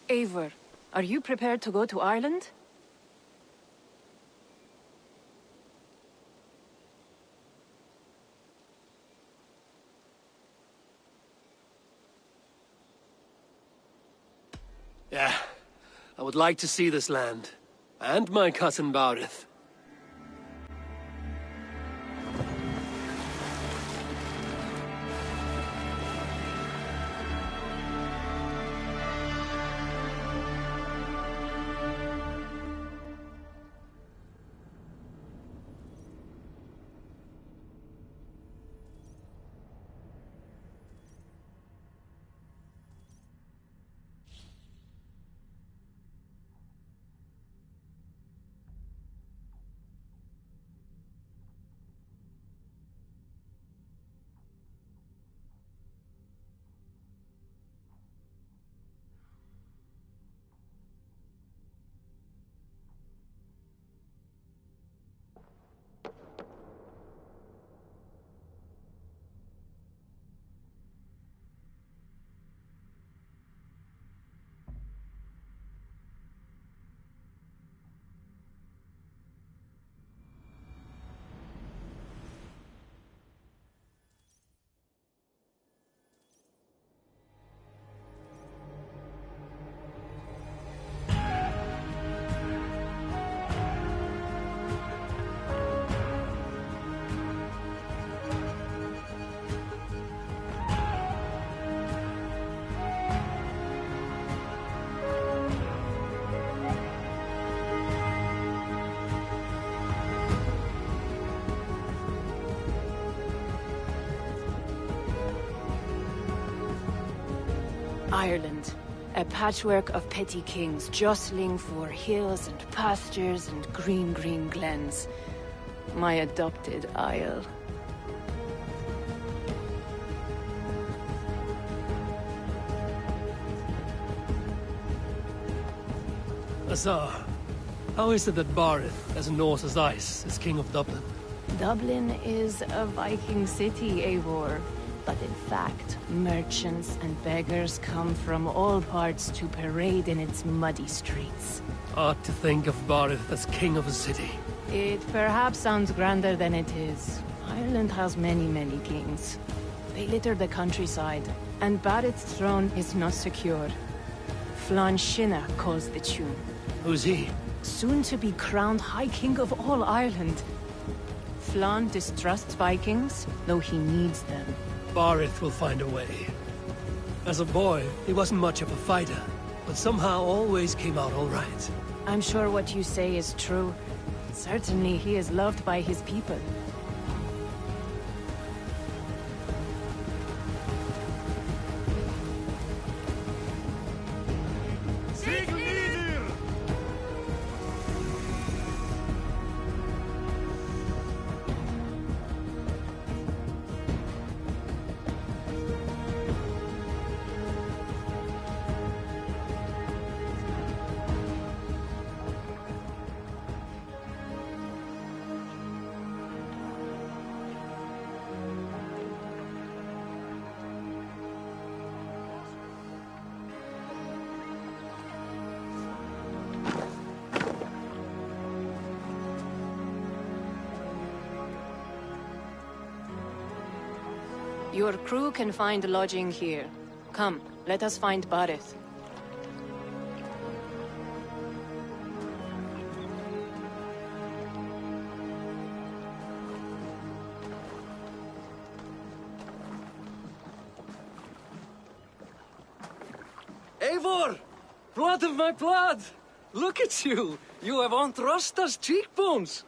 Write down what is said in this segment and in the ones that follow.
Eivor, are you prepared to go to Ireland? Yeah, I would like to see this land. And my cousin Baurith. Ireland. A patchwork of petty kings jostling for hills and pastures and green, green glens. My adopted Isle. Azar, how is it that Baurith, as Norse as ice, is king of Dublin? Dublin is a Viking city, Eivor. But in fact, merchants and beggars come from all parts to parade in its muddy streets. Odd to think of Baurith as king of a city. It perhaps sounds grander than it is. Ireland has many, many kings. They litter the countryside, and Barrett's throne is not secure. Flann Sinna calls the tune. Who's he? Soon to be crowned High King of all Ireland. Flann distrusts Vikings, though he needs them. Baurith will find a way. As a boy, he wasn't much of a fighter, but somehow always came out all right. I'm sure what you say is true. Certainly he is loved by his people. Your crew can find lodging here. Come, let us find Baurith. Eivor! Blood of my blood! Look at you! You have Aunt Rosta's cheekbones!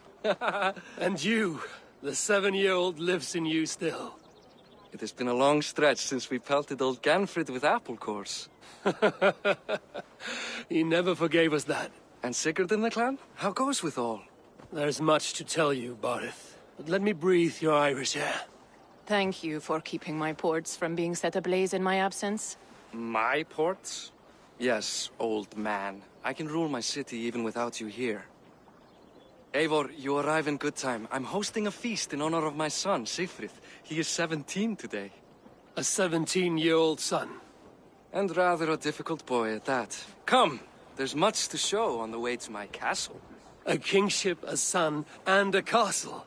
And you, the 7-year-old lives in you still. It has been a long stretch since we pelted old Ganfrid with apple cores. He never forgave us that. And Sigurd in the clan? How goes with all? There's much to tell you, Baurith, but let me breathe your Irish air. Thank you for keeping my ports from being set ablaze in my absence. My ports? Yes, old man. I can rule my city even without you here. Eivor, you arrive in good time. I'm hosting a feast in honor of my son, Sigfrid. He is 17 today. A 17-year-old son. And rather a difficult boy at that. Come, there's much to show on the way to my castle. A kingship, a son, and a castle.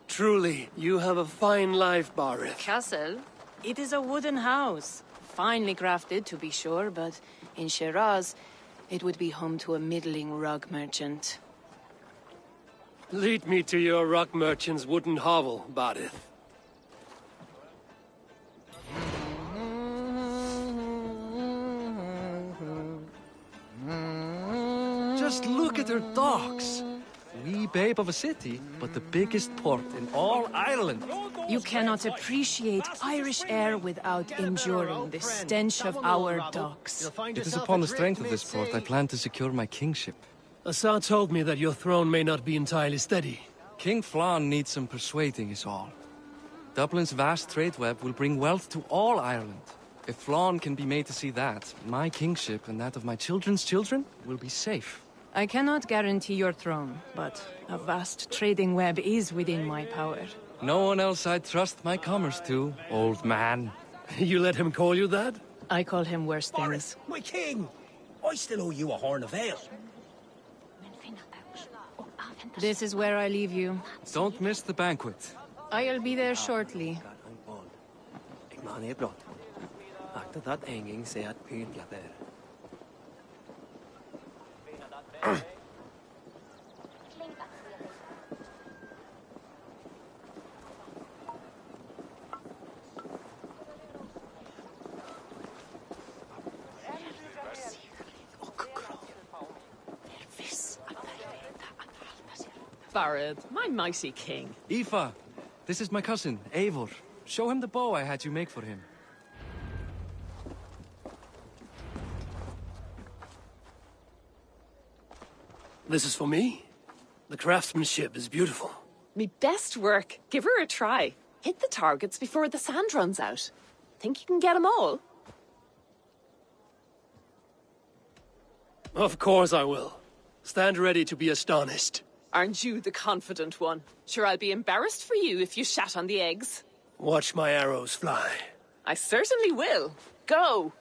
Truly, you have a fine life, Barith. Castle? It is a wooden house. Finely crafted, to be sure, but in Shiraz, it would be home to a middling rug merchant. Lead me to your rock merchant's wooden hovel, Barith. Just look at her docks. Wee babe of a city, but the biggest port in all Ireland. You cannot appreciate Irish air without enduring the stench of our docks. It is upon the strength of this port I plan to secure my kingship. Assar told me that your throne may not be entirely steady. King Flann needs some persuading is all. Dublin's vast trade web will bring wealth to all Ireland. If Flann can be made to see that, my kingship and that of my children's children will be safe. I cannot guarantee your throne, but a vast trading web is within my power. No one else I'd trust my commerce to, old man. You let him call you that? I call him worse things. Boris, my king! I still owe you a horn of ale. This is where I leave you. Don't miss the banquet. I'll be there shortly. Ik maak niet blad. Achter dat enging ser at pynla der. Barad, my mighty king. Aoife, this is my cousin, Eivor. Show him the bow I had you make for him. This is for me? The craftsmanship is beautiful. Me best work. Give her a try. Hit the targets before the sand runs out. Think you can get 'em all? Of course I will. Stand ready to be astonished. Aren't you the confident one? Sure, I'll be embarrassed for you if you shat on the eggs. Watch my arrows fly. I certainly will. Go!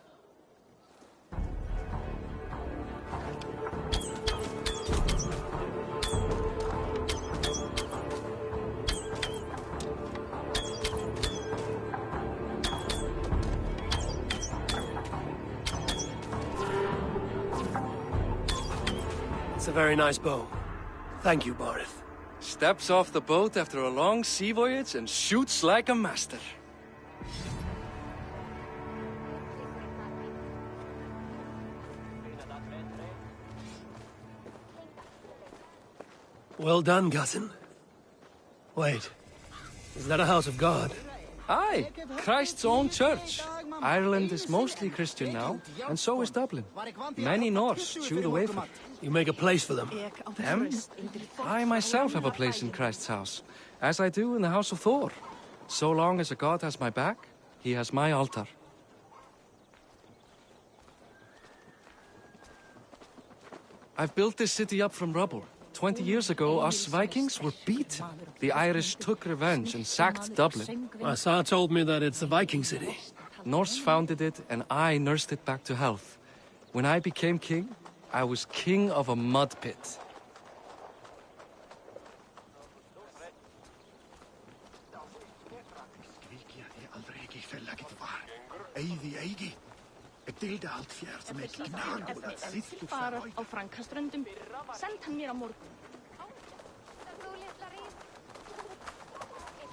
It's a very nice bow. Thank you, Barith. Steps off the boat after a long sea voyage and shoots like a master. Well done, cousin. Wait, is that a house of God? Aye, Christ's own church. Ireland is mostly Christian now, and so is Dublin. Many Norse chew the wafer. You make a place for them. Them? I myself have a place in Christ's house, as I do in the house of Thor. So long as a god has my back, he has my altar. I've built this city up from rubble. 20 years ago, us Vikings were beaten. The Irish took revenge and sacked Dublin. Assar told me that it's a Viking city. Norse founded it, and I nursed it back to health. When I became king, I was king of a mud pit.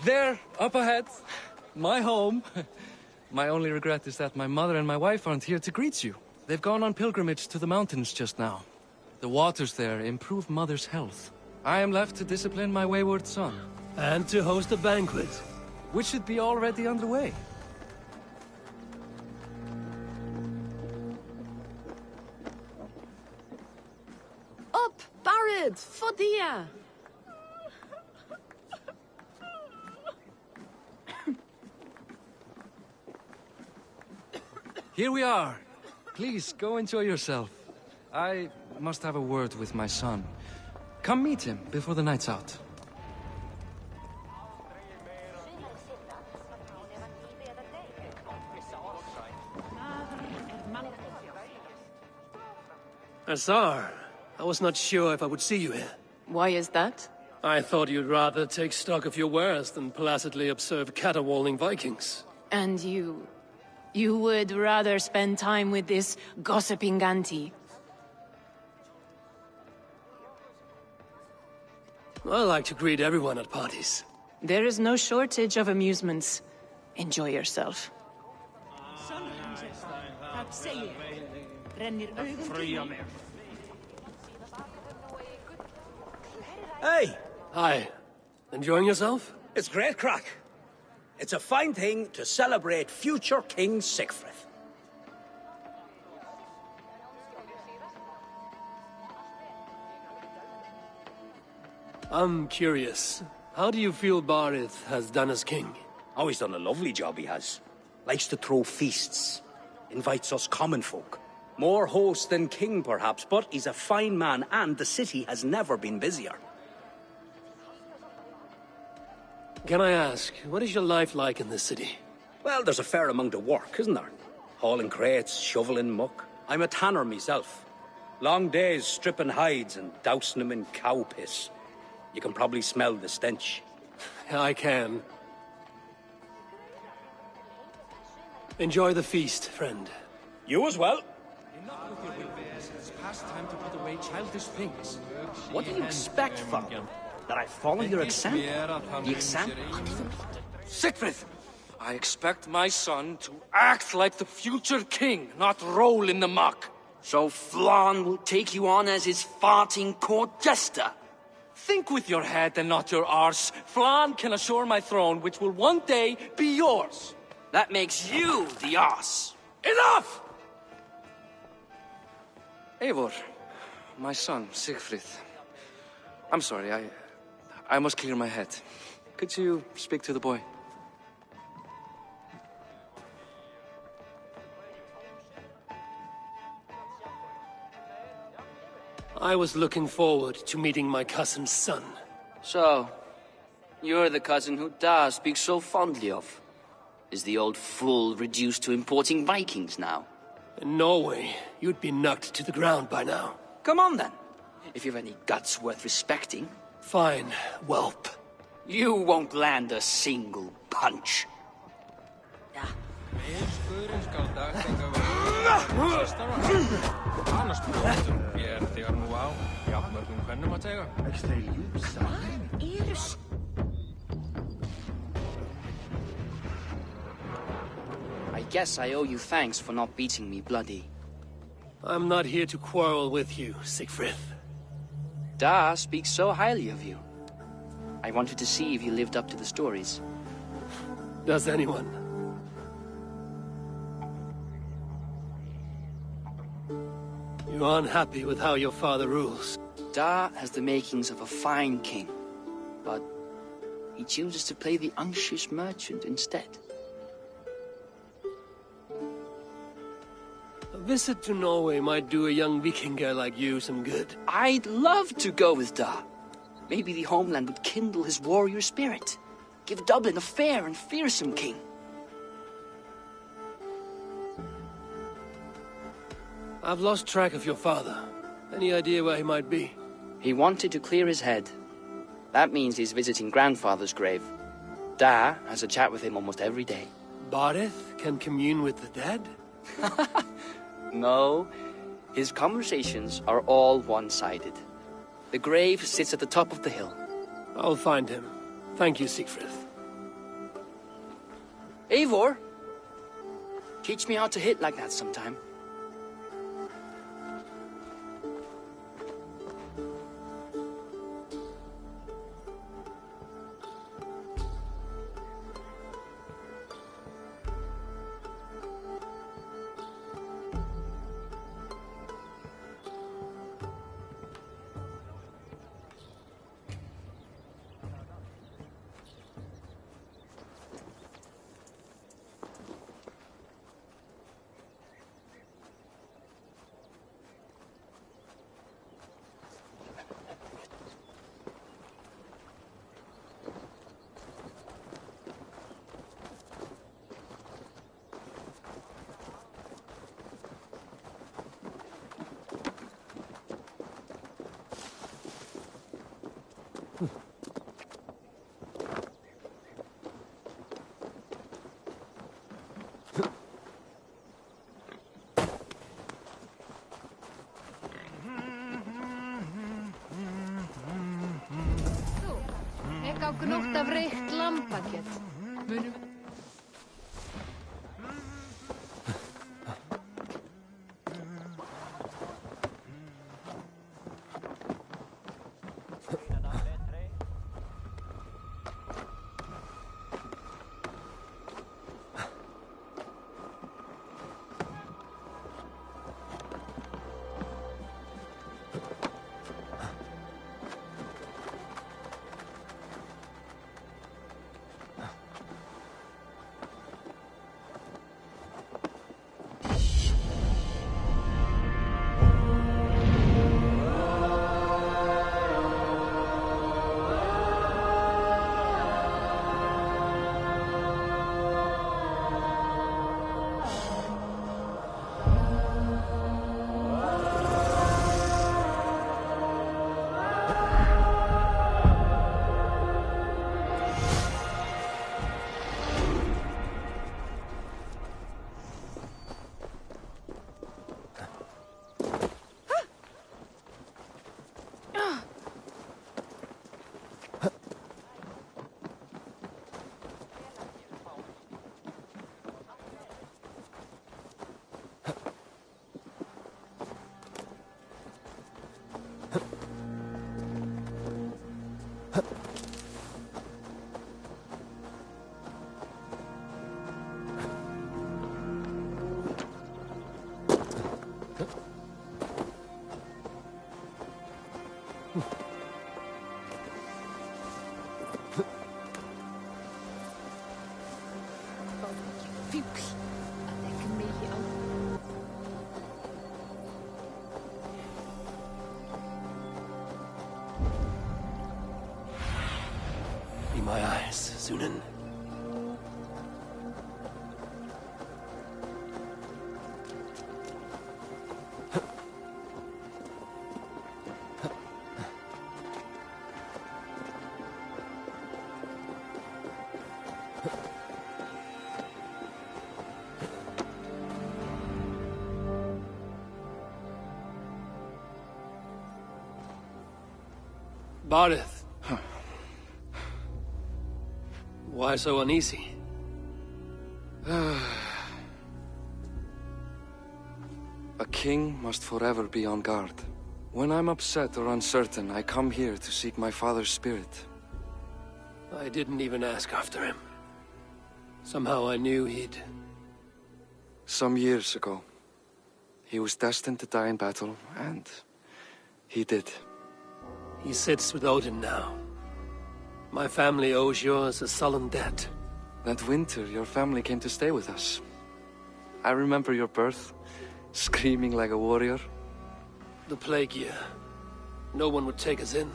There, up ahead. My home. My only regret is that my mother and my wife aren't here to greet you. They've gone on pilgrimage to the mountains just now. The waters there improve mother's health. I am left to discipline my wayward son. And to host a banquet. Which should be already underway. Up, Barad! Fodia! Here we are. Please, go enjoy yourself. I must have a word with my son. Come meet him before the night's out. Azar, I was not sure if I would see you here. Why is that? I thought you'd rather take stock of your wares than placidly observe caterwauling Vikings. And you... you would rather spend time with this gossiping auntie? I like to greet everyone at parties. There is no shortage of amusements. Enjoy yourself. Hey! Hi. Enjoying yourself? It's great crack. It's a fine thing to celebrate future King Sigfrid. I'm curious. How do you feel Barith has done as king? Oh, he's done a lovely job, he has. Likes to throw feasts. Invites us common folk. More host than king, perhaps, but he's a fine man, and the city has never been busier. Can I ask, what is your life like in this city? Well, there's a fair amount of work, isn't there? Hauling crates, shoveling muck. I'm a tanner myself. Long days stripping hides and dousing them in cow piss. You can probably smell the stench. I can. Enjoy the feast, friend. You as well. Enough with your wickedness. It's past time to put away childish things. What do you expect from me? That I follow your example? The example? Sigfrid! I expect my son to act like the future king, not roll in the muck. So Flan will take you on as his farting court jester? Think with your head and not your arse. Flan can assure my throne, which will one day be yours. That makes you the ass. Enough! Eivor, my son, Sigfrid. I'm sorry, I must clear my head. Could you speak to the boy? I was looking forward to meeting my cousin's son. So, you're the cousin who Da speaks so fondly of. Is the old fool reduced to importing Vikings now? In Norway, you'd be knocked to the ground by now. Come on then, if you've any guts worth respecting. Fine, whelp. You won't land a single punch. I guess I owe you thanks for not beating me bloody. I'm not here to quarrel with you, Sigfrid. Da speaks so highly of you. I wanted to see if you lived up to the stories. Does anyone? You're unhappy with how your father rules. Da has the makings of a fine king, but he chooses to play the unctuous merchant instead. A visit to Norway might do a young Vikinger like you some good. I'd love to go with Da. Maybe the homeland would kindle his warrior spirit. Give Dublin a fair and fearsome king. I've lost track of your father. Any idea where he might be? He wanted to clear his head. That means he's visiting grandfather's grave. Da has a chat with him almost every day. Barith can commune with the dead? No, his conversations are all one-sided. The grave sits at the top of the hill. I'll find him. Thank you, Sigfrid. Eivor, teach me how to hit like that sometime. gnótt af reykt lambakjöt. Munum. Be my eyes, Sunan. Barith. Why so uneasy? A king must forever be on guard. When I'm upset or uncertain, I come here to seek my father's spirit. I didn't even ask after him. Somehow I knew he'd... Some years ago, he was destined to die in battle, and he did. He sits with Odin now. My family owes yours a sullen debt. That winter, your family came to stay with us. I remember your birth, screaming like a warrior. The plague year. No one would take us in.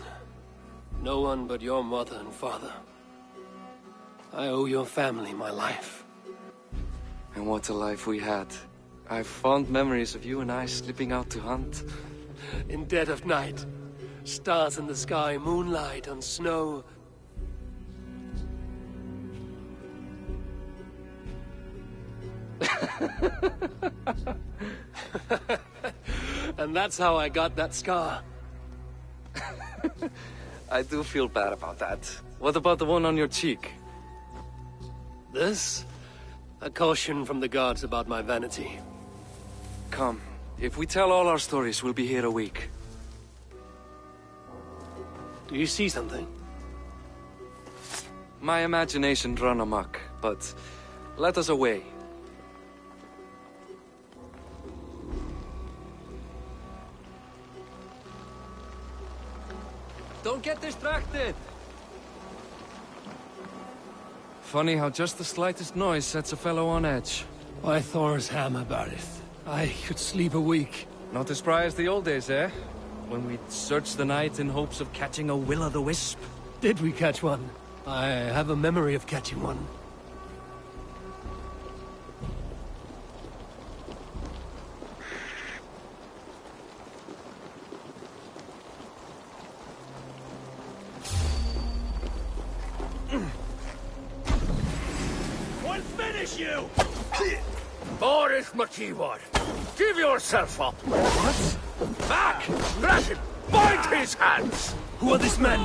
No one but your mother and father. I owe your family my life. And what a life we had. I have fond memories of you and I slipping out to hunt. In dead of night. Stars in the sky, moonlight on snow. And that's how I got that scar. I do feel bad about that. What about the one on your cheek? This? A caution from the gods about my vanity. Come. If we tell all our stories, we'll be here a week. Do you see something? My imagination run amok, but let us away. Don't get distracted! Funny how just the slightest noise sets a fellow on edge. By Thor's hammer, Barith. I could sleep a week. Not as spry as the old days, eh? When we'd search the night in hopes of catching a will-o'-the-wisp. Did we catch one? I have a memory of catching one. We'll finish you! Boris Makiwar, give yourself up! What? Back! Grab him! Bind his hands! Who are these men?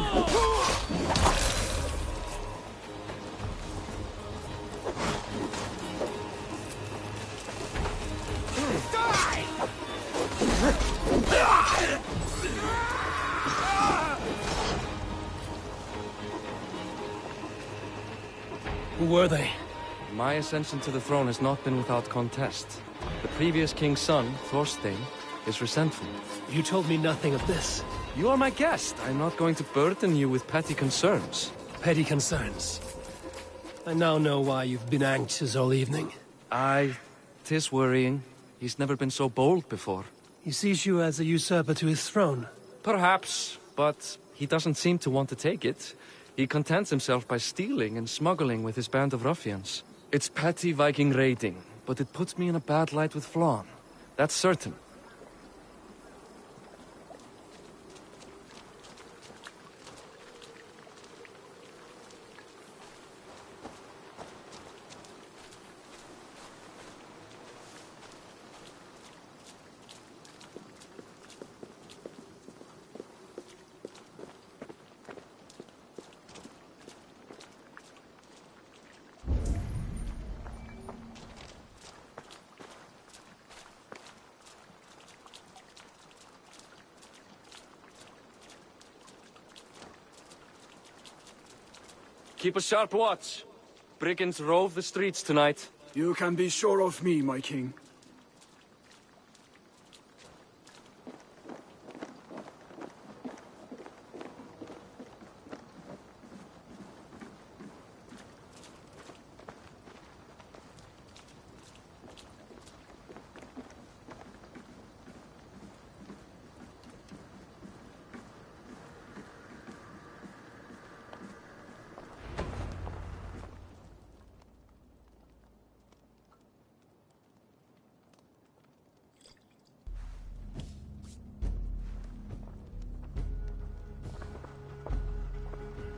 Who were they? My ascension to the throne has not been without contest. The previous king's son, Thorstein, is resentful. You told me nothing of this. You are my guest. I'm not going to burden you with petty concerns. Petty concerns. I now know why you've been anxious all evening. Aye, 'tis worrying. He's never been so bold before. He sees you as a usurper to his throne. Perhaps, but he doesn't seem to want to take it. He contents himself by stealing and smuggling with his band of ruffians. It's petty Viking raiding, but it puts me in a bad light with Flann. That's certain. Keep a sharp watch. Brigands rove the streets tonight. You can be sure of me, my king.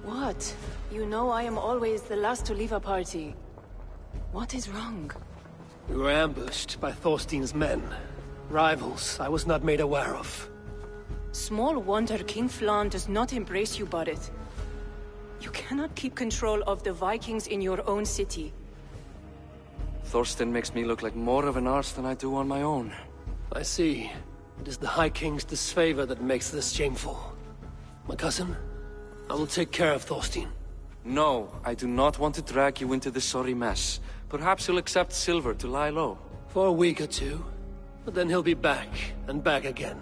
What? You know I am always the last to leave a party. What is wrong? We were ambushed by Thorstein's men. Rivals I was not made aware of. Small wonder King Flann does not embrace you, Barret. You cannot keep control of the Vikings in your own city. Thorstein makes me look like more of an arse than I do on my own. I see. It is the High King's disfavor that makes this shameful. My cousin, I will take care of Thorstein. No, I do not want to drag you into this sorry mess. Perhaps he'll accept silver to lie low. For a week or two, but then he'll be back, and back again.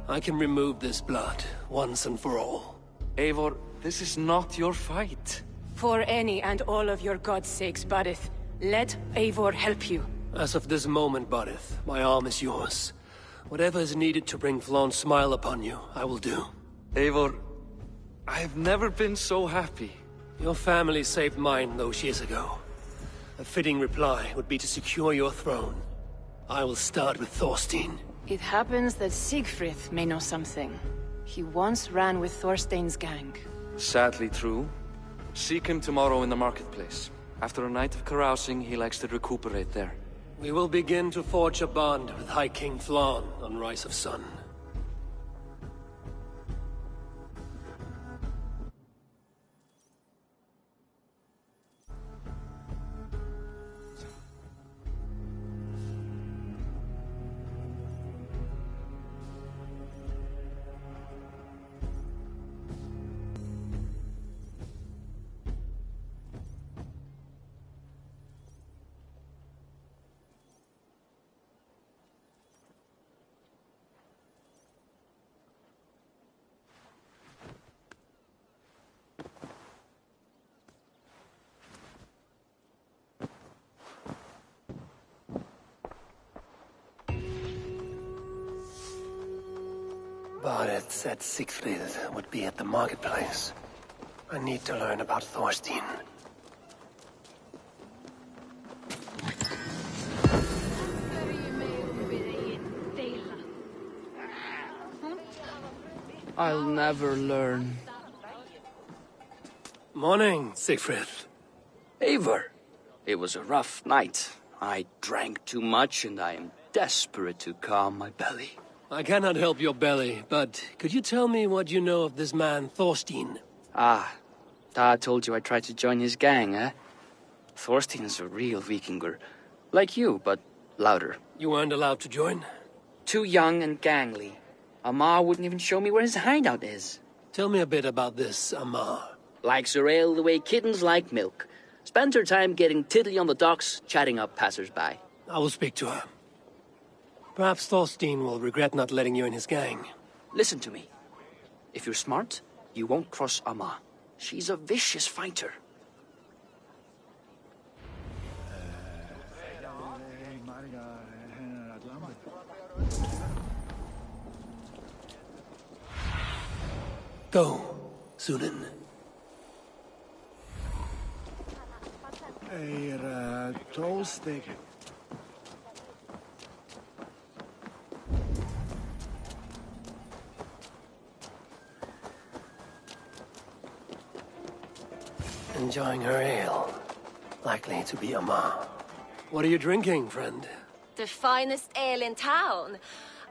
I can remove this blood, once and for all. Eivor, this is not your fight. For any and all of your god's sakes, Barret, let Eivor help you. As of this moment, Barith, my arm is yours. Whatever is needed to bring Flann's smile upon you, I will do. Eivor, I've never been so happy. Your family saved mine those years ago. A fitting reply would be to secure your throne. I will start with Thorstein. It happens that Siegfried may know something. He once ran with Thorstein's gang. Sadly true. Seek him tomorrow in the marketplace. After a night of carousing, he likes to recuperate there. We will begin to forge a bond with High King Flann on Rise of Sun. Barret said Siegfried would be at the marketplace. I need to learn about Thorstein. I'll never learn. Morning, Siegfried. Eivor, it was a rough night. I drank too much and I am desperate to calm my belly. I cannot help your belly, but could you tell me what you know of this man, Thorstein? Ah, Dad told you I tried to join his gang, eh? Thorstein is a real Vikinger. Like you, but louder. You weren't allowed to join? Too young and gangly. Amar wouldn't even show me where his hideout is. Tell me a bit about this Amar. Likes her ale the way kittens like milk. Spends her time getting tiddly on the docks, chatting up passers-by. I will speak to her. Perhaps Thorstein will regret not letting you in his gang. Listen to me. If you're smart, you won't cross Amma. She's a vicious fighter. Go, Sunan. Toastig. Enjoying her ale. Likely to be Amma. What are you drinking, friend? The finest ale in town.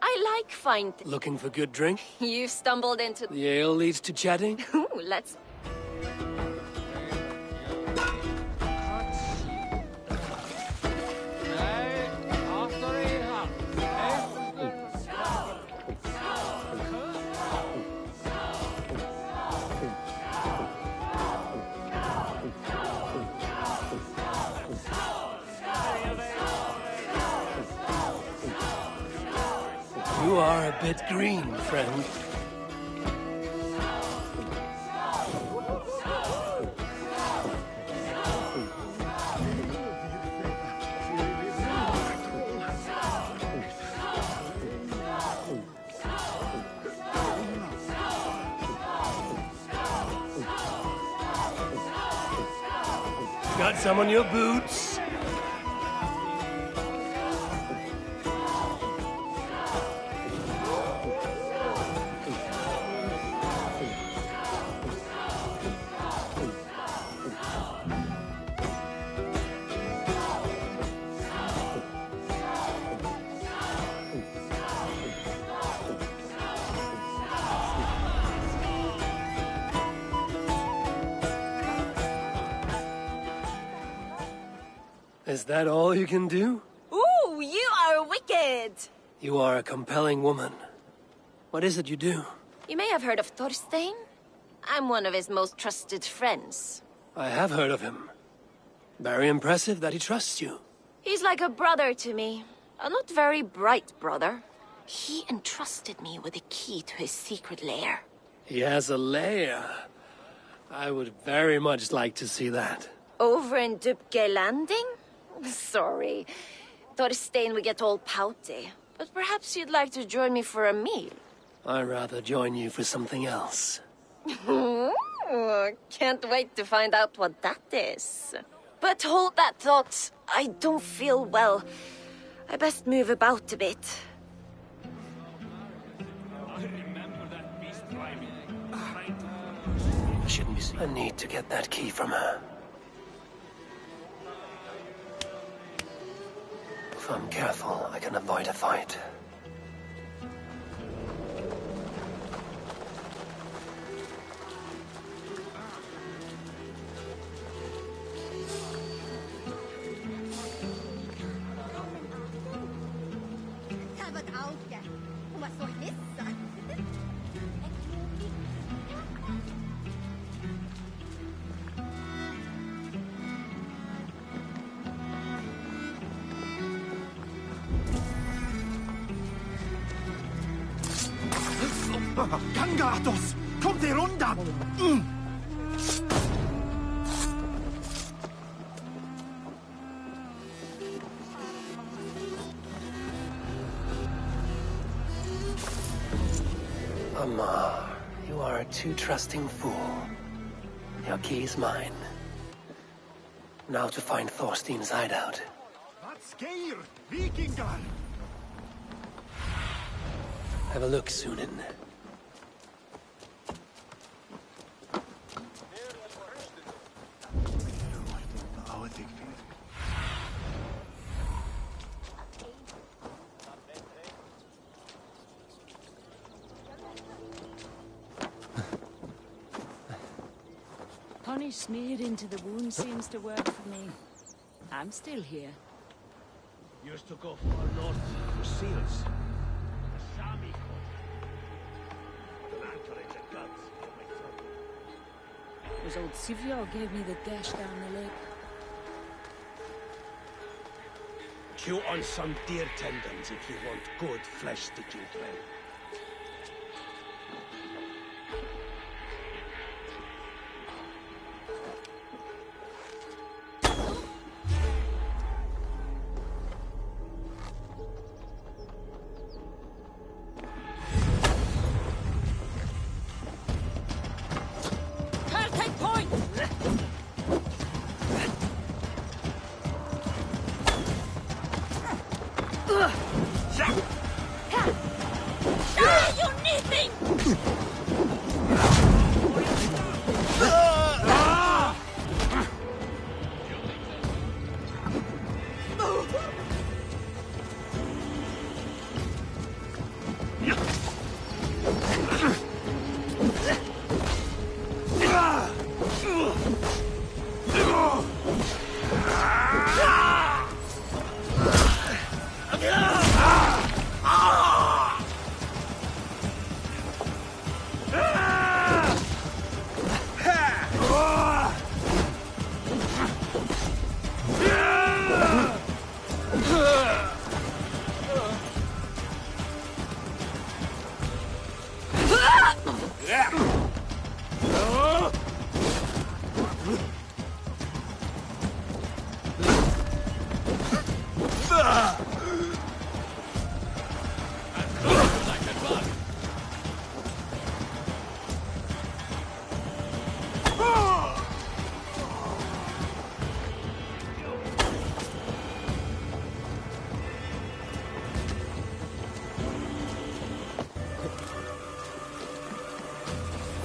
I like fine... Looking for good drink? You've stumbled into... The ale leads to chatting? Ooh, let's... You are a bit green, friend. Got some on your boots? Is that all you can do? Ooh, you are wicked! You are a compelling woman. What is it you do? You may have heard of Thorstein. I'm one of his most trusted friends. I have heard of him. Very impressive that he trusts you. He's like a brother to me. A not very bright brother. He entrusted me with the key to his secret lair. He has a lair. I would very much like to see that. Over in Dubke Landing? Sorry. Thorstein would get all pouty. But perhaps you'd like to join me for a meal. I'd rather join you for something else. Can't wait to find out what that is. But hold that thought. I don't feel well. I best move about a bit. I shouldn't be seen. I need to get that key from her. If I'm careful, I can avoid a fight. Kangatos! Kommt ihr runter! Amma, you are a too trusting fool. Your key is mine. Now to find Thorstein's hideout. Vatskir! Vikingar! Have a look, Sunan. Honey smeared into the wound seems to work for me. I'm still here. Used to go far north for seals. The Sami the land for its guts. It was old Sivio gave me the gash down the leg. you on some deer tendons if you want good flesh to chew through.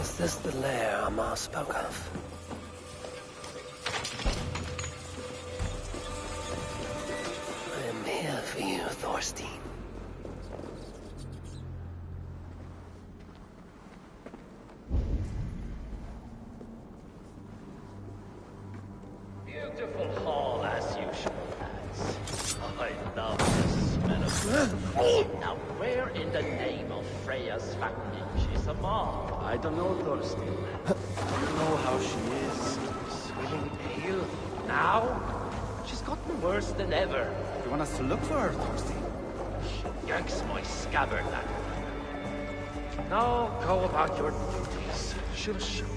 Is this the lair Amar spoke of? I am here for you, Thorstein. Beautiful hall as usual, lads. I love the smell of blood. Now where in the name of Freya's fattening is Amar? I don't know, Thorstein. You know how she is. Swilling pale. Now? She's gotten worse than ever. You want us to look for her, Thorstein? She yanks my scabbard, that woman. Now go about your duties. She'll show up.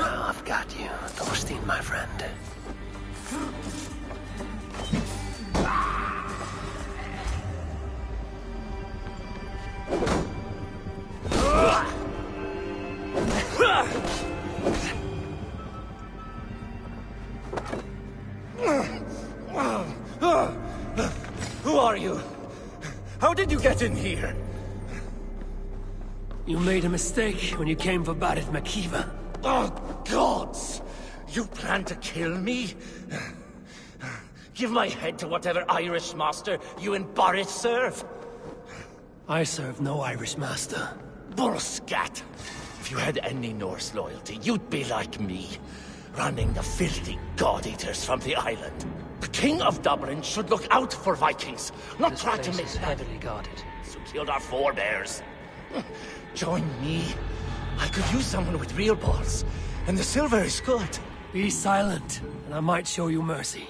I've got you, Thorstein, my friend. Who are you? How did you get in here? You made a mistake when you came for Barit Makiva. Oh, gods! You plan to kill me? Give my head to whatever Irish master you and Boris serve. I serve no Irish master. Bullscat! If you had any Norse loyalty, you'd be like me, running the filthy god-eaters from the island. The King of Dublin should look out for Vikings, not This try to place make is heavily guarded. who killed our forebears. Join me. I could use someone with real balls, and the silver is good. Be silent, and I might show you mercy.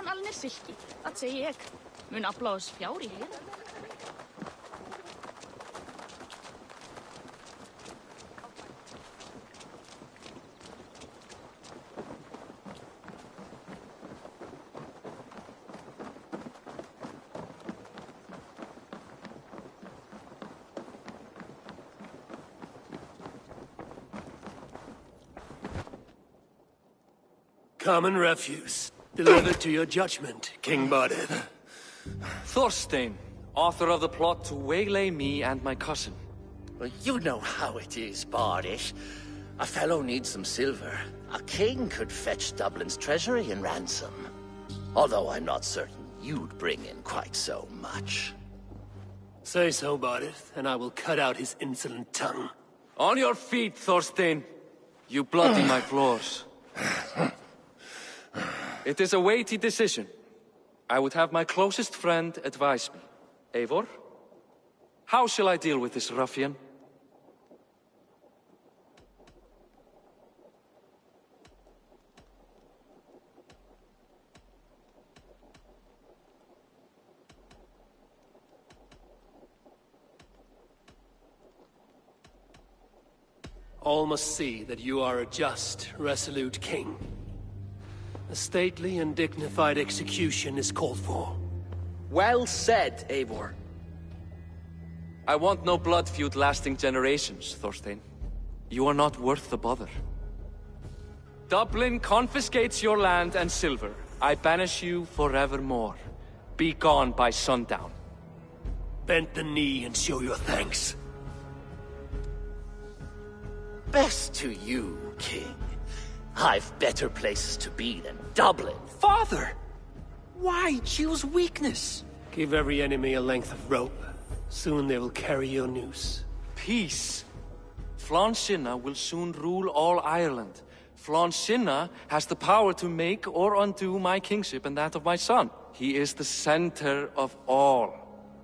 Alnir silki, það segi ég. Mun afla oss fjár í hér. Common refuse. Delivered to your judgment, King Barded. Thorstein, author of the plot to waylay me and my cousin. Well, you know how it is, Bardish. A fellow needs some silver. A king could fetch Dublin's treasury in ransom. Although I'm not certain you'd bring in quite so much. Say so, Barded, and I will cut out his insolent tongue. On your feet, Thorstein. You bloody my floors. It is a weighty decision. I would have my closest friend advise me. Eivor, how shall I deal with this ruffian? All must see that you are a just, resolute king. A stately and dignified execution is called for. Well said, Eivor. I want no blood feud lasting generations, Thorstein. You are not worth the bother. Dublin confiscates your land and silver. I banish you forevermore. Be gone by sundown. Bend the knee and show your thanks. Best to you, King. I've better places to be than Dublin. Father! Why choose weakness? Give every enemy a length of rope. Soon they will carry your noose. Peace. Flann Sinna will soon rule all Ireland. Flann Sinna has the power to make or undo my kingship and that of my son. He is the center of all.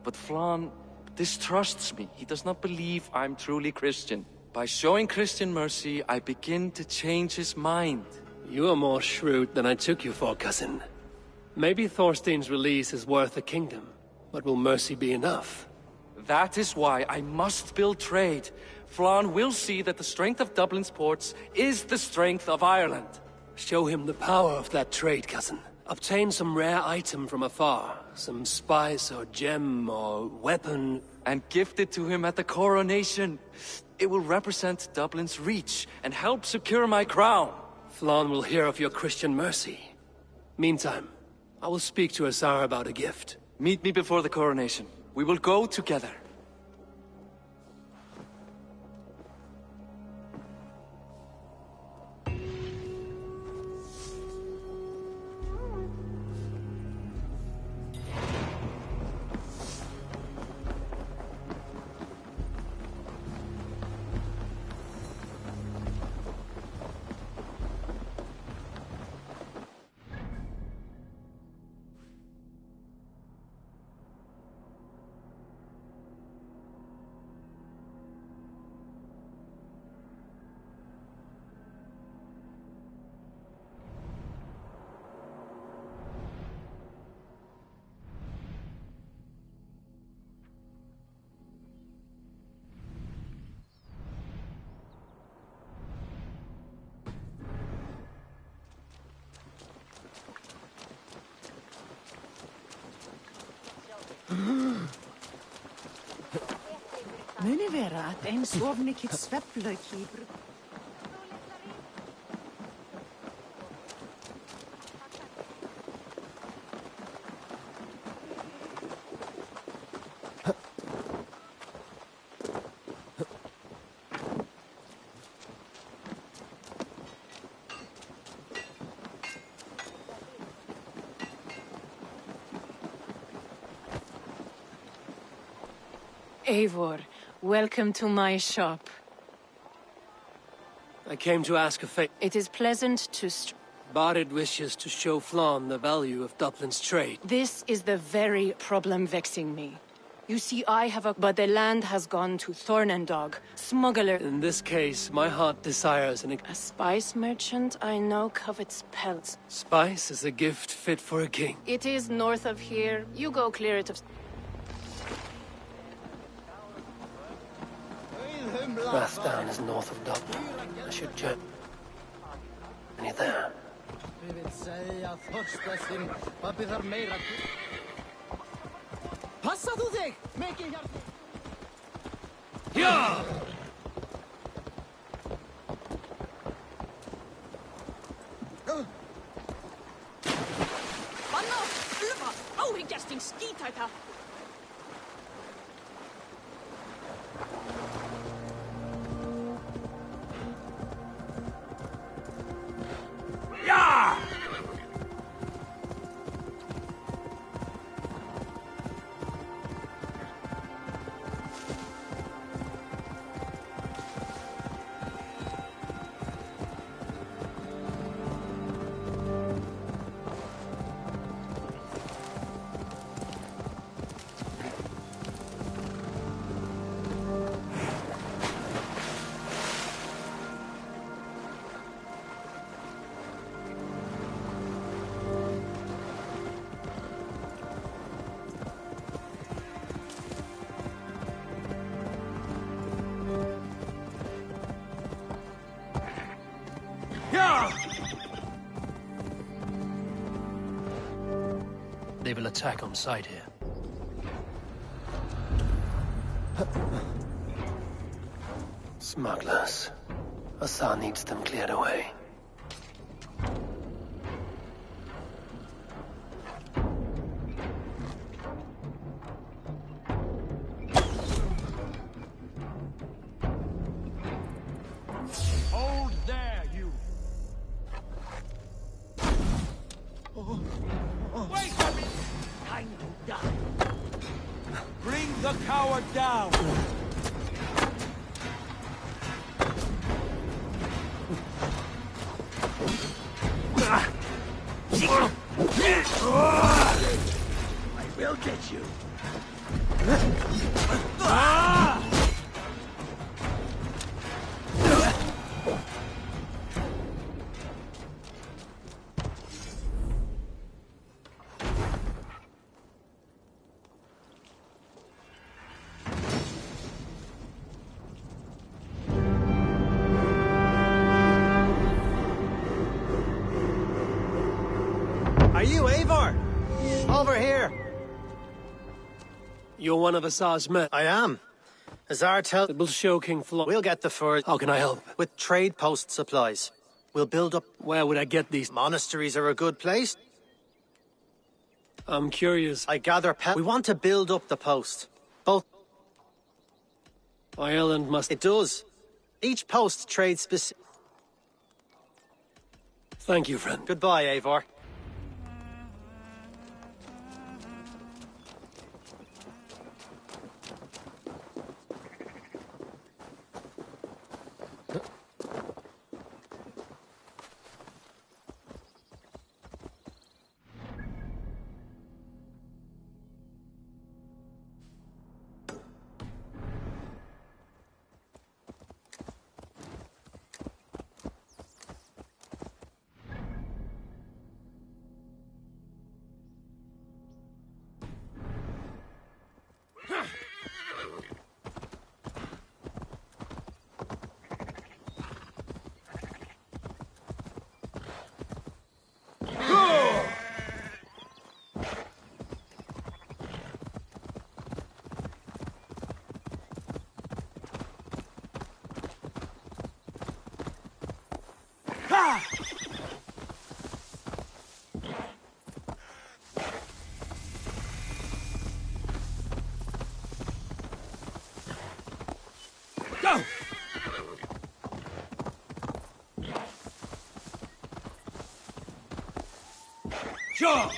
But Flann distrusts me. He does not believe I'm truly Christian. By showing Christian mercy, I begin to change his mind. You are more shrewd than I took you for, cousin. Maybe Thorstein's release is worth a kingdom, but will mercy be enough? That is why I must build trade. Flann will see that the strength of Dublin's ports is the strength of Ireland. Show him the power of that trade, cousin. Obtain some rare item from afar. Some spice or gem or weapon. And gift it to him at the coronation. It will represent Dublin's reach and help secure my crown. Flann will hear of your Christian mercy. Meantime, I will speak to Azar about a gift. Meet me before the coronation. We will go together. Muni vera að ein sofmikið svefnlauk í Eivor, welcome to my shop. I came to ask a favor. It is pleasant to Barid wishes to show Flann the value of Dublin's trade. This is the very problem vexing me. You see, I have a... But the land has gone to Thornendog, smuggler... In this case, my heart desires A spice merchant I know covets pelts. Spice is a gift fit for a king. It is north of here. You go clear it of... Rathdown is north of Dublin. I should journey there. Passa þú þig! Mikið hjálp! Ja! Banna! Ulfa! Áhyggjasting skítæta! Ja! They will attack on sight here. Smugglers. Asa needs them cleared away. Hold there, you! Wait a minute! Time to die! Bring the coward down! I will get you! Are you Eivor? Over here. You're one of Asa's men. I am. Azar tell... It will show King Flann. We'll get the fur... How can I help? With trade post supplies. We'll build up... Where would I get these? Monasteries are a good place. I'm curious. I gather We want to build up the post. Both... Ireland must... It does. Each post trades specific... Thank you, friend. Goodbye, Eivor. Go! Sure!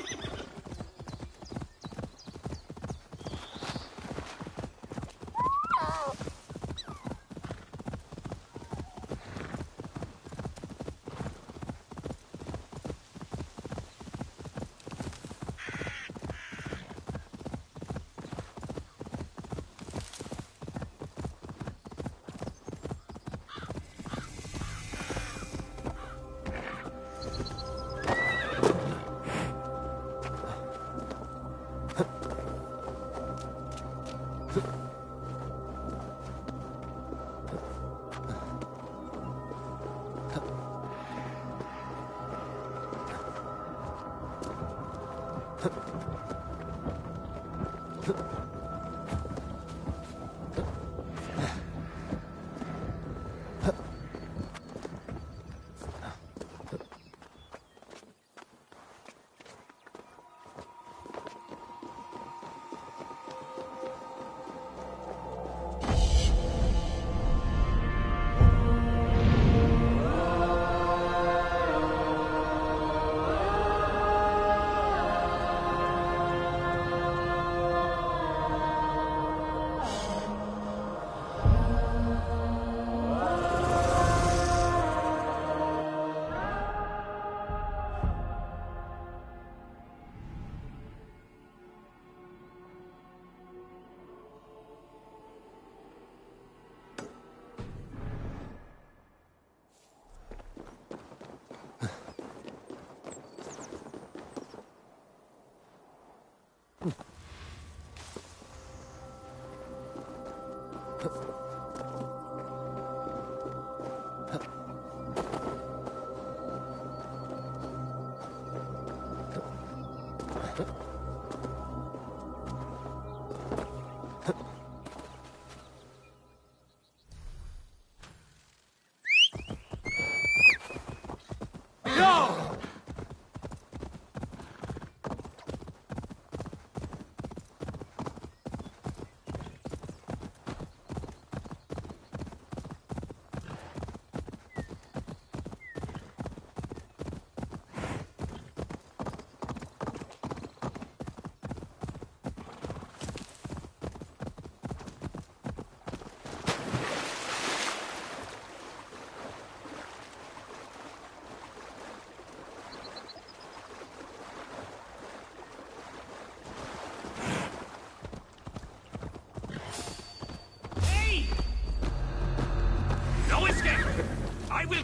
I will...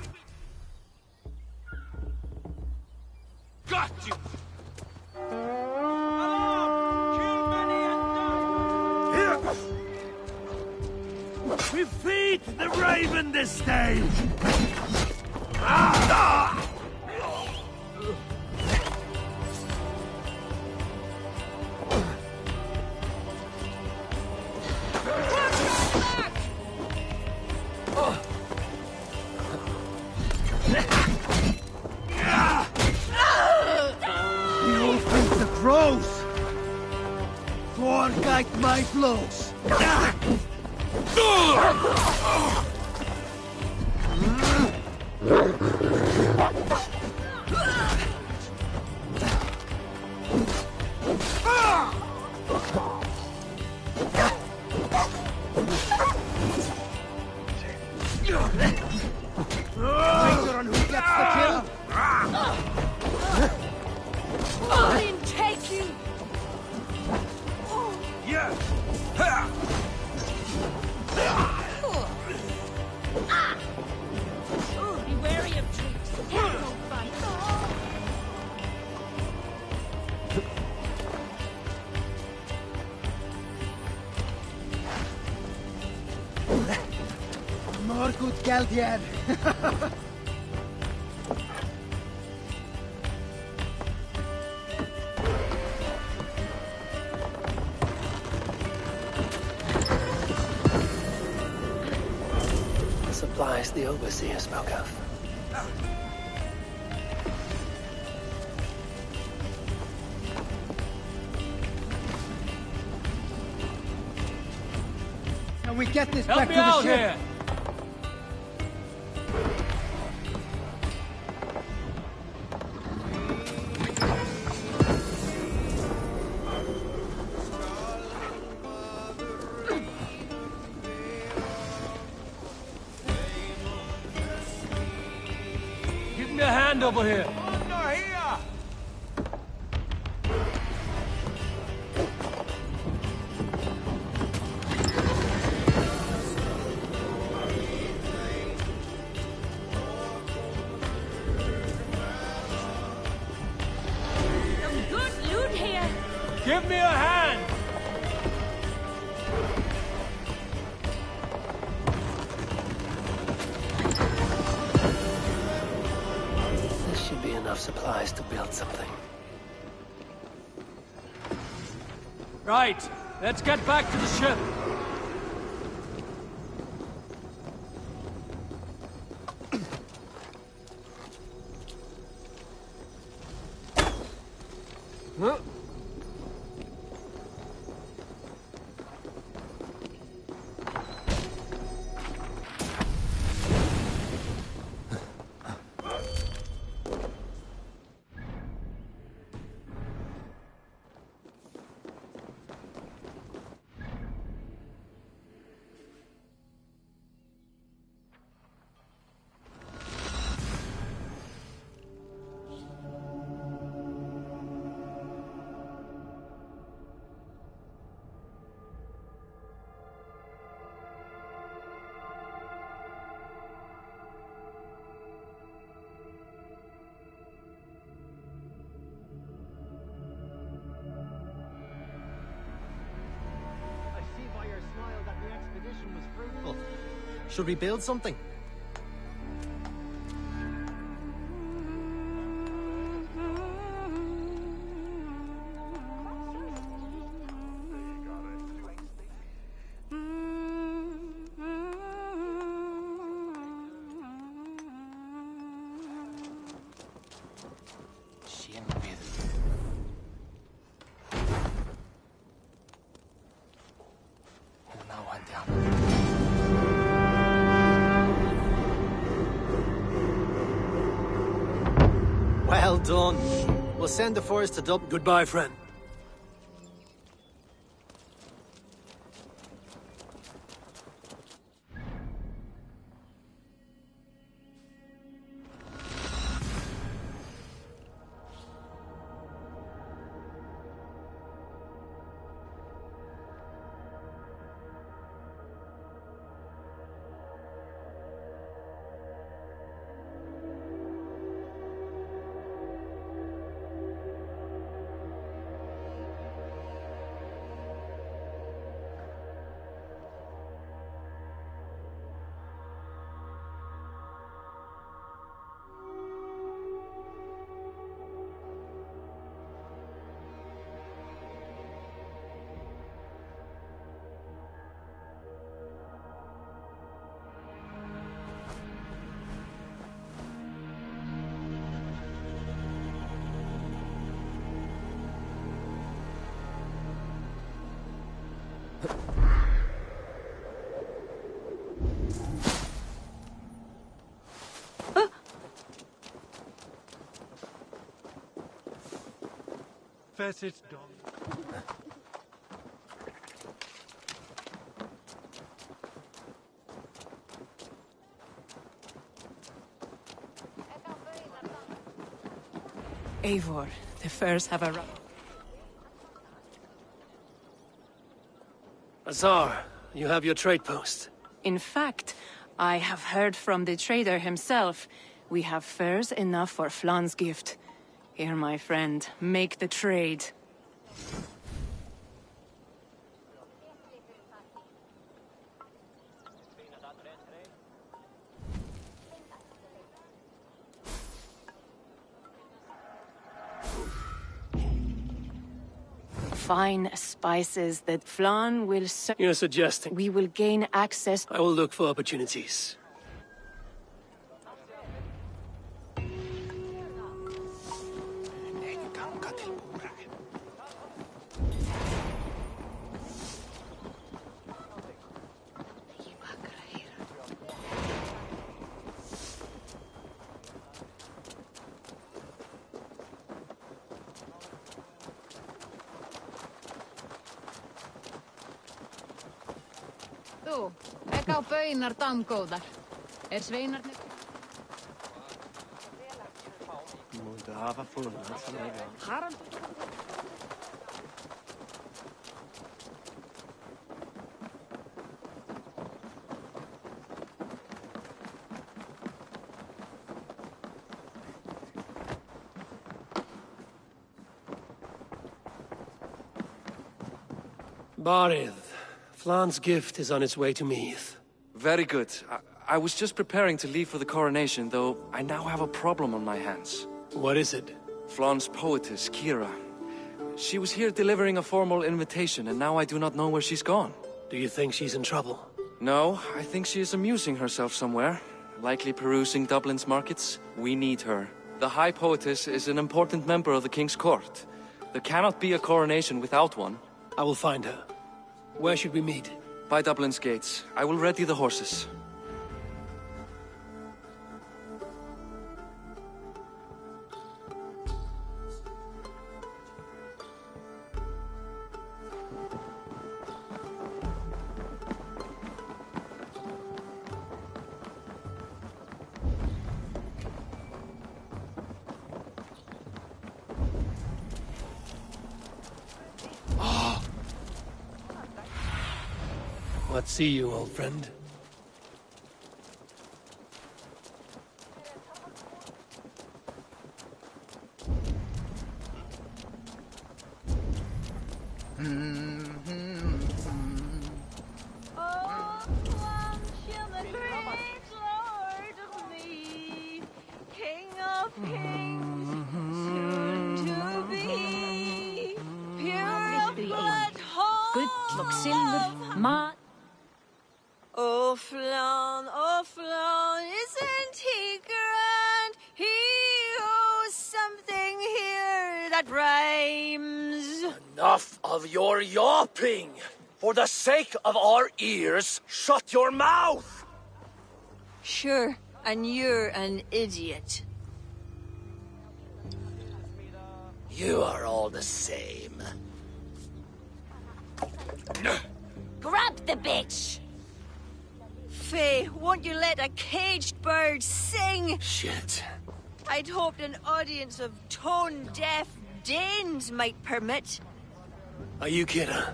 Got you! We feed the raven this day! Rose! Thor guide my blows! Finger on who gets the kill! Odin, take you! Yeah! Be wary of troops. Don't fight. More good Galdier! Supplies the overseer spoke of. Can we get this Help back me to the out ship? here! Give me a hand over here. Under here! Some good loot here. Give me a hand! supplies to build something. Right, let's get back to the ship. Huh? Should we build something? Well done. We'll send the force to Dublin. Goodbye, friend. It's done. Eivor, the furs have arrived. Azar, you have your trade post. In fact, I have heard from the trader himself. We have furs enough for Flan's gift. Here, my friend, make the trade. Fine spices that Flan will You're suggesting? We will gain access. I will look for opportunities. Þú, ekki á baunar damgóðar. Sveinarnir... Mútu hafa funnit. Harald... Barith, Flan's gift is on its way to Meath. Very good. I was just preparing to leave for the coronation, though I now have a problem on my hands. What is it? Flaun's poetess, Kira. She was here delivering a formal invitation, and now I do not know where she's gone. Do you think she's in trouble? No, I think she is amusing herself somewhere. Likely perusing Dublin's markets. We need her. The High Poetess is an important member of the King's Court. There cannot be a coronation without one. I will find her. Where should we meet? By Dublin's gates. I will ready the horses. What see you, old friend? Oh, Flan, isn't he grand? He owes something here that rhymes. Enough of your yawping! For the sake of our ears, shut your mouth! Sure, and you're an idiot. You are all the same. Grab the bitch! Faye, won't you let a caged bird sing? Shit. I'd hoped an audience of tone-deaf Danes might permit. Are you Kira?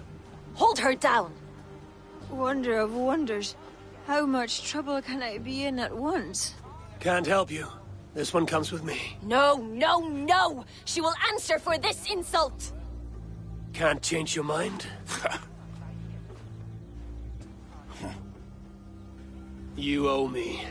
Hold her down! Wonder of wonders. How much trouble can I be in at once? Can't help you. This one comes with me. No, no, no! She will answer for this insult! Can't change your mind? You owe me.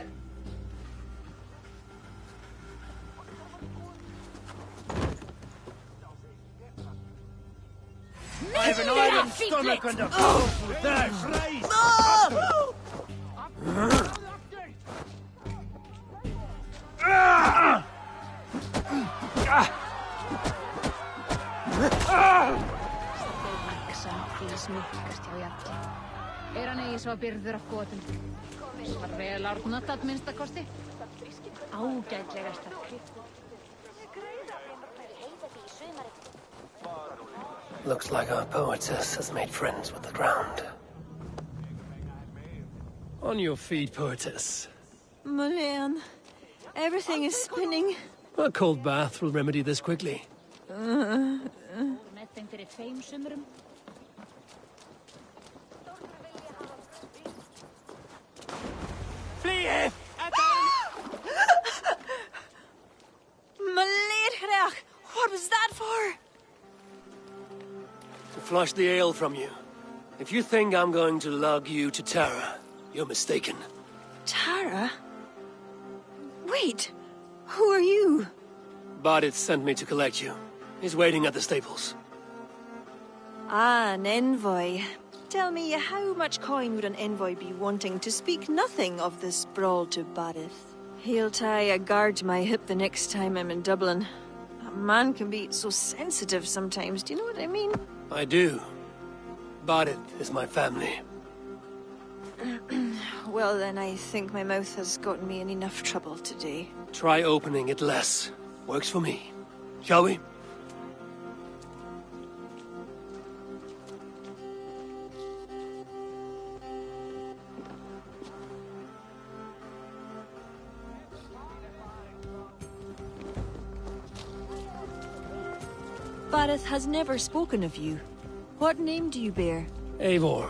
I have an iron stomach and a powerful thirst. Er hann eigi svo byrður af gotum. Var vel árnat minnstakosti. Ágætlega sterk. Looks like our poetess has made friends with the ground. On your feet, poetess. Mulan, everything is spinning. A cold bath will remedy this quickly. Met þeim fyrir 2 sumrum. Flee! Maledhrach, what was that for? To flush the ale from you. If you think I'm going to lug you to Tara, you're mistaken. Tara? Wait, who are you? Bardith sent me to collect you. He's waiting at the stables. Ah, an envoy. Tell me, how much coin would an envoy be wanting to speak nothing of this brawl to Bardith? He'll tie a guard to my hip the next time I'm in Dublin. A man can be so sensitive sometimes, do you know what I mean? I do. Bardith is my family. Well then, I think my mouth has gotten me in enough trouble today. Try opening it less. Works for me. Shall we? Bardith has never spoken of you. What name do you bear? Eivor.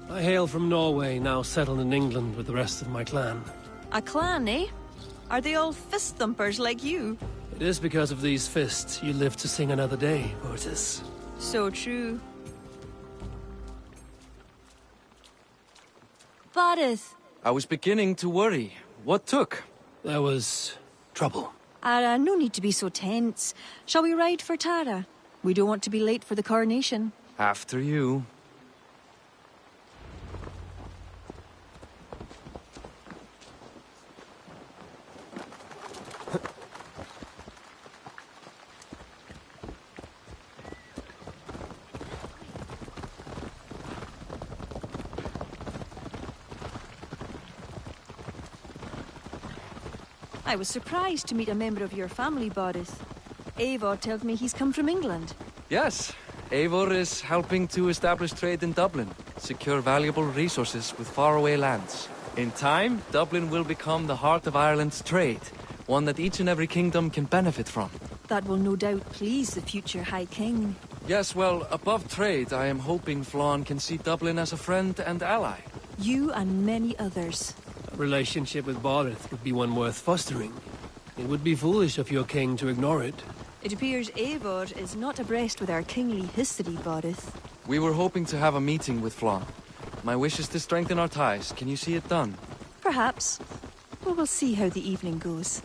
I hail from Norway, now settled in England with the rest of my clan. A clan, eh? Are they all fist-thumpers like you? It is because of these fists you live to sing another day, Ortis. So true. Bardith! I was beginning to worry. What took? There was trouble. Ara, no need to be so tense. Shall we ride for Tara? We don't want to be late for the coronation. After you. I was surprised to meet a member of your family, Boris. Eivor tells me he's come from England. Yes, Eivor is helping to establish trade in Dublin, secure valuable resources with faraway lands. In time, Dublin will become the heart of Ireland's trade, one that each and every kingdom can benefit from. That will no doubt please the future High King. Yes, well, above trade, I am hoping Flann can see Dublin as a friend and ally. You and many others. A relationship with Borith would be one worth fostering. It would be foolish of your king to ignore it. It appears Eivor is not abreast with our kingly history, Boris. We were hoping to have a meeting with Flann. My wish is to strengthen our ties. Can you see it done? Perhaps. But we'll see how the evening goes.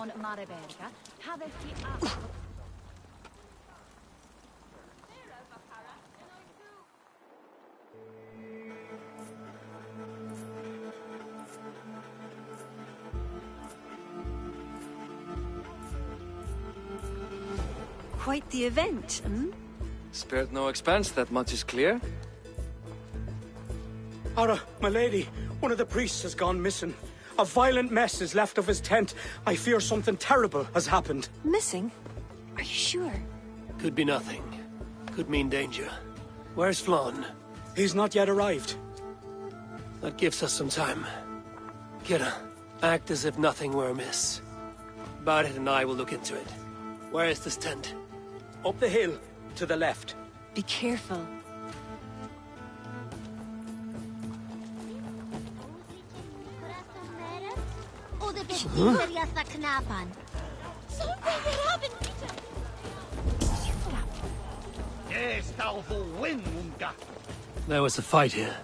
on Mariberga, Quite the event, hmm? Spared no expense, that much is clear. Ara, my lady, one of the priests has gone missing. A violent mess is left of his tent. I fear something terrible has happened. Missing? Are you sure? Could be nothing. Could mean danger. Where's Flann? He's not yet arrived. That gives us some time. Kira, act as if nothing were amiss. Barret and I will look into it. Where is this tent? Up the hill, to the left. Be careful. There was a fight here.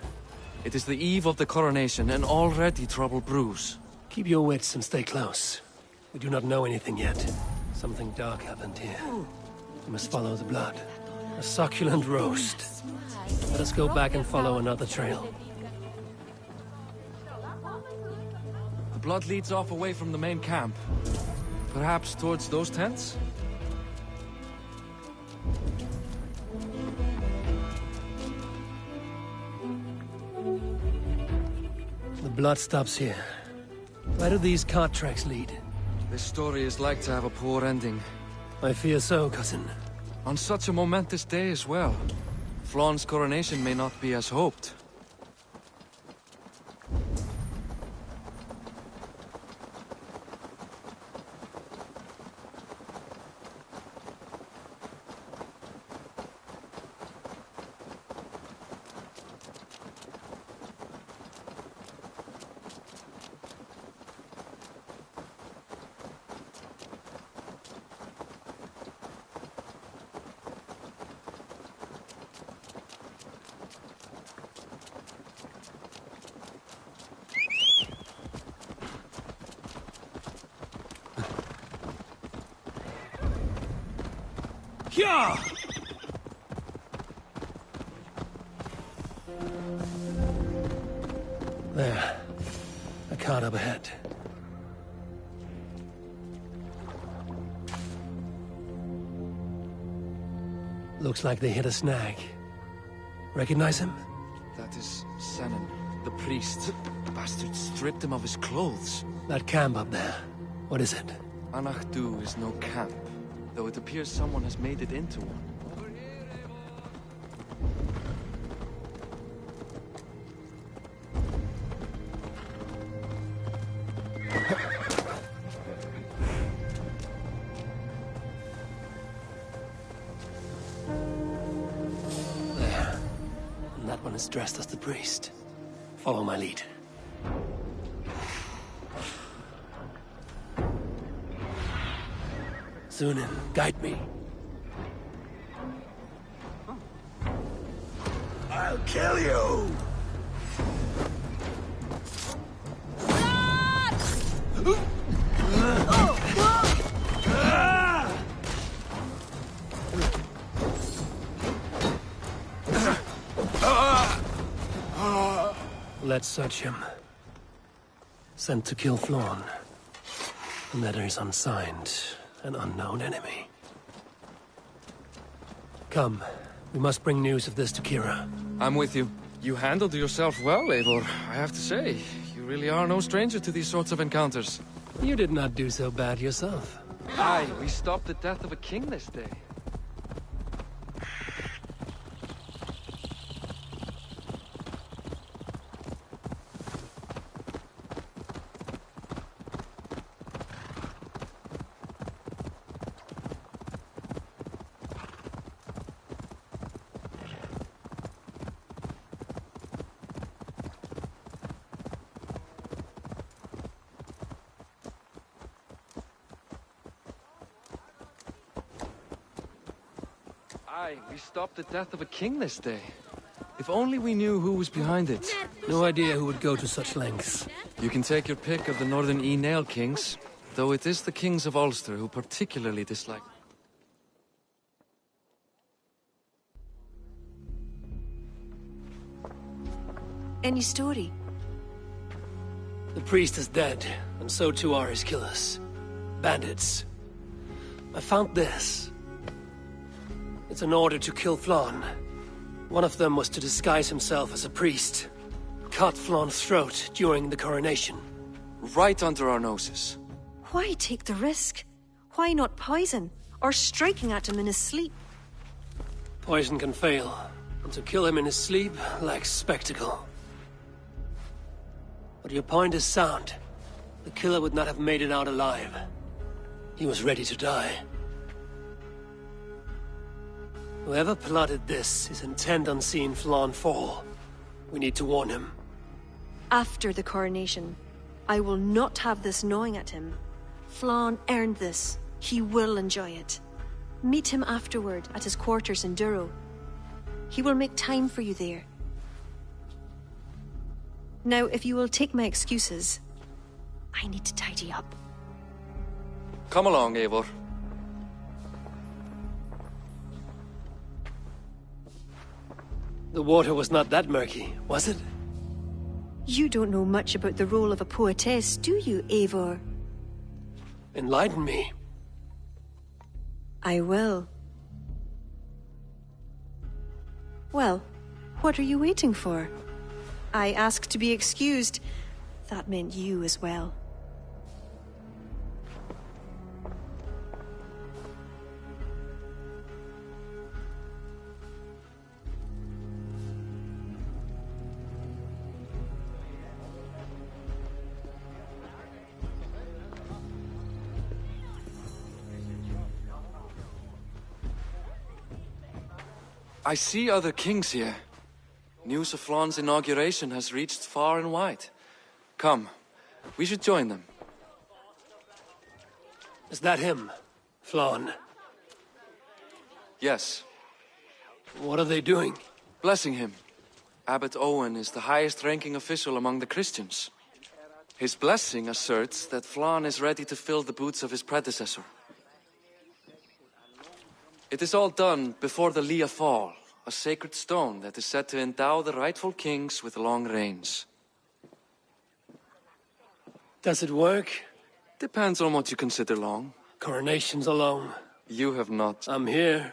It is the eve of the coronation, and already trouble brews. Keep your wits and stay close. We do not know anything yet. Something dark happened here. We must follow the blood. A succulent roast. Let us go back and follow another trail. The blood leads off away from the main camp. Perhaps towards those tents? The blood stops here. Where do these cart tracks lead? This story is like to have a poor ending. I fear so, cousin. On such a momentous day as well. Flann's coronation may not be as hoped. Yeah! There. A cart up ahead. Looks like they hit a snag. Recognize him? That is Senan, the priest. Bastard stripped him of his clothes. That camp up there, what is it? Anachdu is no camp, though it appears someone has made it into one. There. And that one is dressed as the priest. Follow my lead. Sunan, guide me. I'll kill you! Let's search him. Sent to kill Flawn. The letter is unsigned. An unknown enemy. Come. We must bring news of this to Kira. I'm with you. You handled yourself well, Eivor, I have to say. You really are no stranger to these sorts of encounters. You did not do so bad yourself. Aye, we stopped the death of a king this day. Aye, we stopped the death of a king this day. If only we knew who was behind it. No idea who would go to such lengths. You can take your pick of the Northern Nail kings, though it is the kings of Ulster who particularly dislike. Any story? The priest is dead, and so too are his killers. Bandits. I found this. It's an order to kill Flann. One of them was to disguise himself as a priest. Cut Flann's throat during the coronation. Right under our noses. Why take the risk? Why not poison? Or striking at him in his sleep? Poison can fail, and to kill him in his sleep lacks spectacle. But your point is sound. The killer would not have made it out alive. He was ready to die. Whoever plotted this is intent on seeing Flann fall. We need to warn him. After the coronation, I will not have this gnawing at him. Flann earned this. He will enjoy it. Meet him afterward at his quarters in Durrow. He will make time for you there. Now, if you will take my excuses, I need to tidy up. Come along, Eivor. The water was not that murky, was it? You don't know much about the role of a poetess, do you, Eivor? Enlighten me. I will. Well, what are you waiting for? I asked to be excused. That meant you as well. I see other kings here. News of Flann's inauguration has reached far and wide. Come, we should join them. Is that him? Flann? Yes. What are they doing? Blessing him. Abbot Owen is the highest-ranking official among the Christians. His blessing asserts that Flann is ready to fill the boots of his predecessor. It is all done before the Lia Fall, a sacred stone that is said to endow the rightful kings with long reigns. Does it work? Depends on what you consider long. Coronations alone. You have not. I'm here.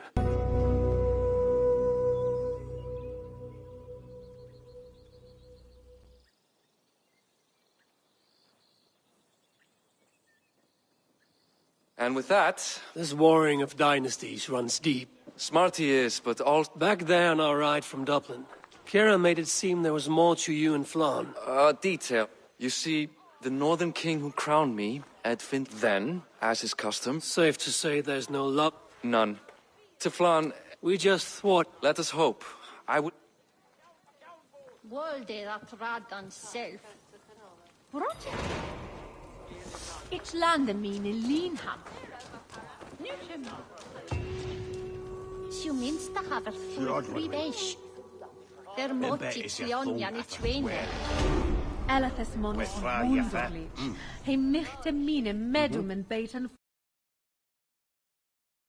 And with that... This warring of dynasties runs deep. Smart he is, but all... Back there on our ride from Dublin, Kira made it seem there was more to you and Flann. Detail. You see, the northern king who crowned me, Edfin, then, as is custom... Safe to say there's no luck? None. To Flann... We just thought... Let us hope. I would... World that radan self. Brot. It's land min in Linham. Sju minsta haver full beige. Der motti Leonjan I twain. Elathas monos wonderlich. He michte mine medum en beten